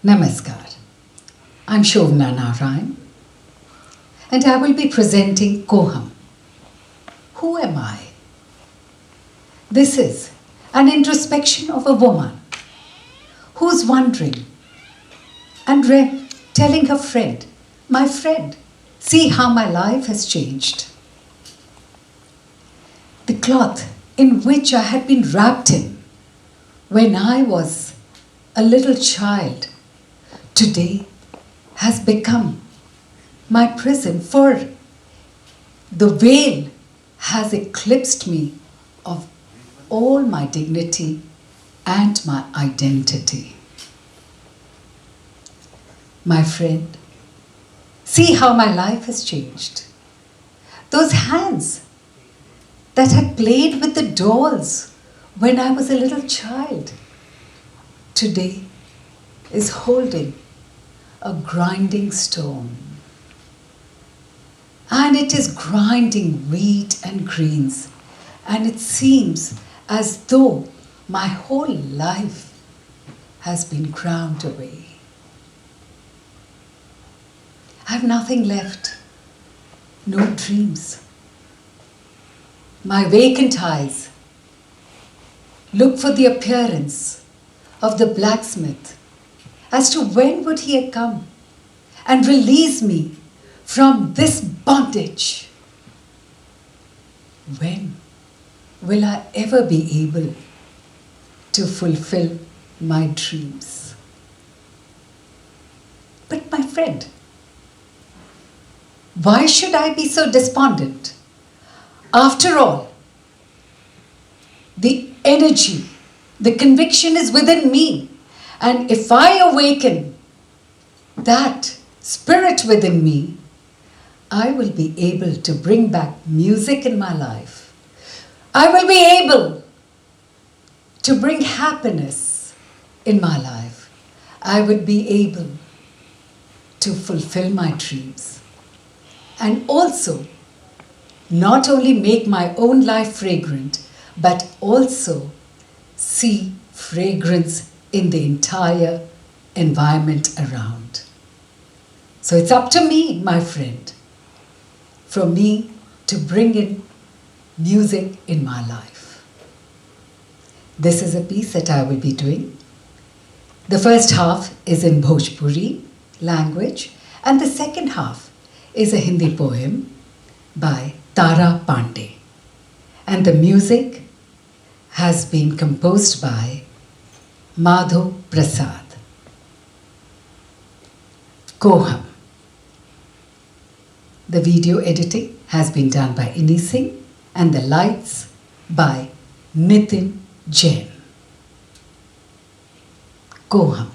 Namaskar. I'm Shobna Narayan and I will be presenting Koham. Who am I? This is an introspection of a woman who's wondering and telling her friend, my friend, see how my life has changed. The cloth in which I had been wrapped in when I was a little child today has become my prison, for the veil has eclipsed me of all my dignity and my identity. My friend, see how my life has changed. Those hands that had played with the dolls when I was a little child today is holding a grinding stone. And it is grinding wheat and grains, and it seems as though my whole life has been ground away. I have nothing left, no dreams. My vacant eyes look for the appearance of the blacksmith as to when would he come and release me from this bondage. When will I ever be able to fulfill my dreams? But my friend, why should I be so despondent? After all, the energy, the conviction is within me. And if I awaken that spirit within me, I will be able to bring back music in my life. I will be able to bring happiness in my life. I would be able to fulfill my dreams. And also, not only make my own life fragrant, but also see fragrance in the entire environment around. So it's up to me, my friend, for me to bring in music in my life. This is a piece that I will be doing. The first half is in Bhojpuri language, and the second half is a Hindi poem by Tara Pandey. And the music has been composed by Madhu Prasad. Koham. The video editing has been done by Ini Singh and the lights by Nitin Jain. Koham.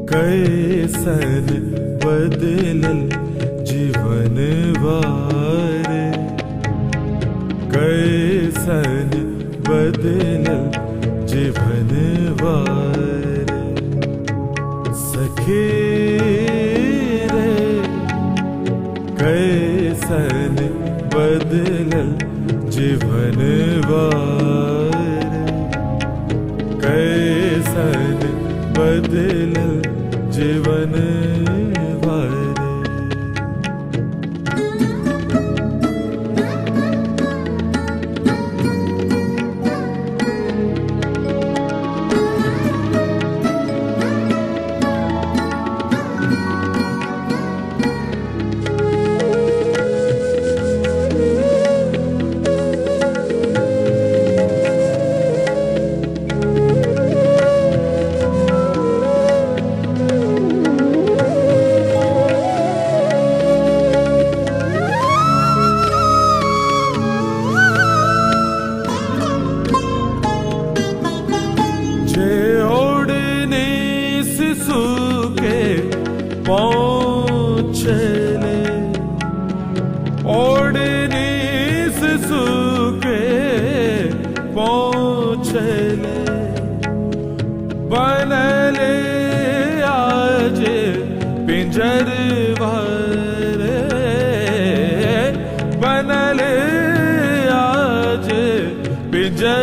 कैसन बदलल जीवन वारे, कैसन बदलल जीवन वारे। सखी रे कैसन बदलल जीवन वारे, कैसन बदलल जीवन वारे पहुँचले ओढ़नी से सूखे पहुँचले बनले आज पिंजरवारे बनले आज पिंजरवारे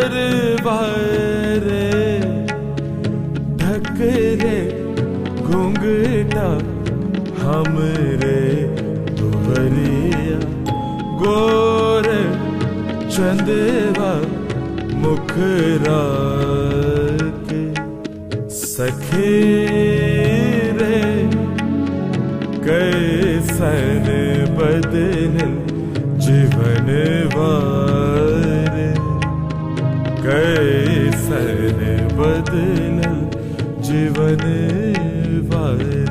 ढकले घूंघटा हमरे दुवरिया गोर चंदवा मुखरा के सखी रे कैसन बदल जीवन वारे कैसन बदल जीवन वारे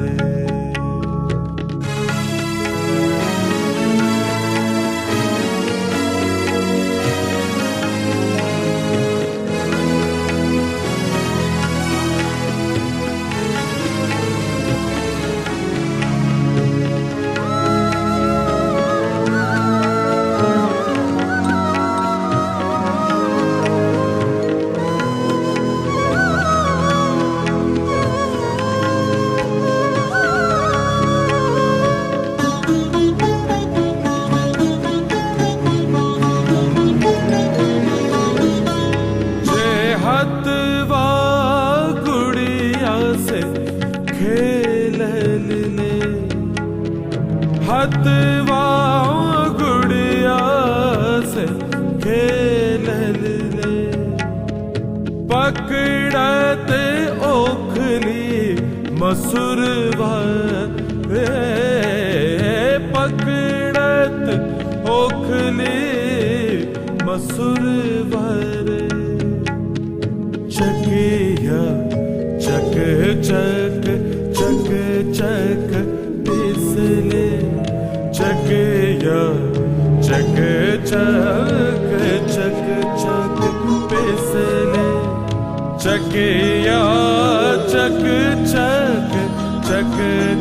हथवा गुड़िया से खेल ले पकड़त ओखली मसुरवा रे पकड़त ओखली मसुरवा रे चकिया चक चक चक चक पिसले चकिया चक चक चक चक पिसले चकिया चक चक चक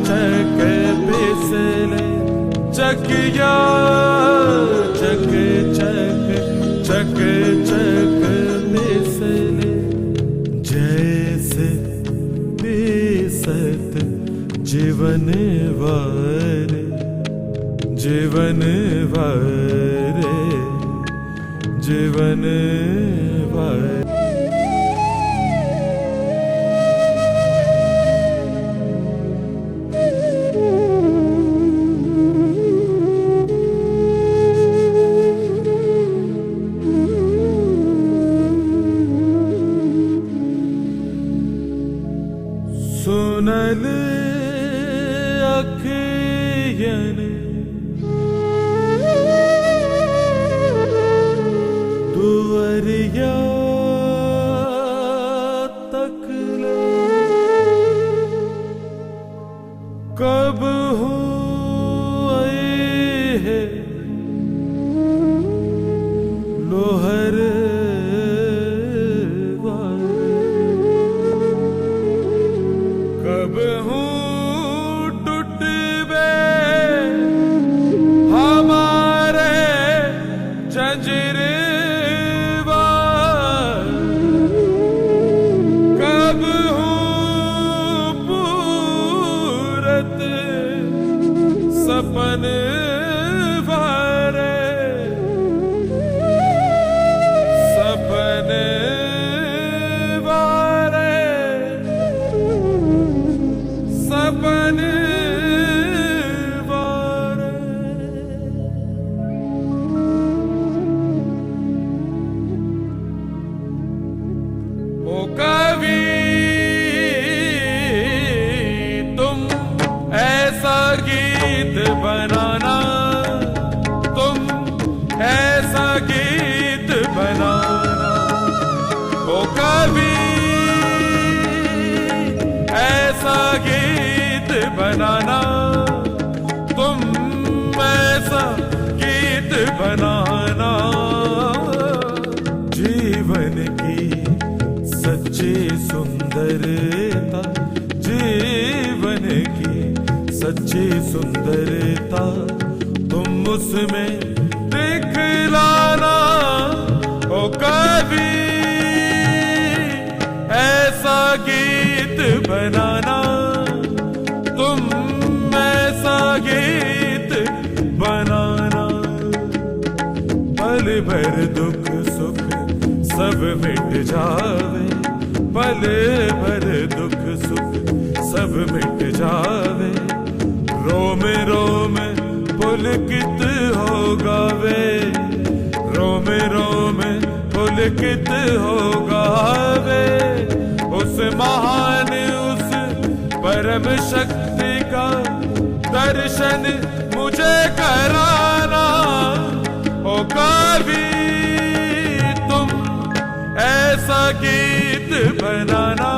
चक पिसले चकिया चक चक चक चक पिसले जैसे पिसत जीवन वारे जीवन वारे जीवन वारे सुनल अखियन दुवरिया तकले कब हुई है लोहर कब हूँ टूटबे हमारे जंजीरवा कब हूँ पूरत सपन वारे सपन सुंदरता जीवन की सच्ची सुंदरता तुम उसमें दिखलाना ओ कभी ऐसा गीत बनाना तुम ऐसा गीत बनाना पल भर दुख सुख सब मिट जावे पल भर दुख सुख सब मिट जावे रोम रोम पुलकित होगा वे रोम रोम पुलकित होगा वे उस महान उस परम शक्ति का दर्शन मुझे कराना ओ कभी तुम ऐसा गीत बनाना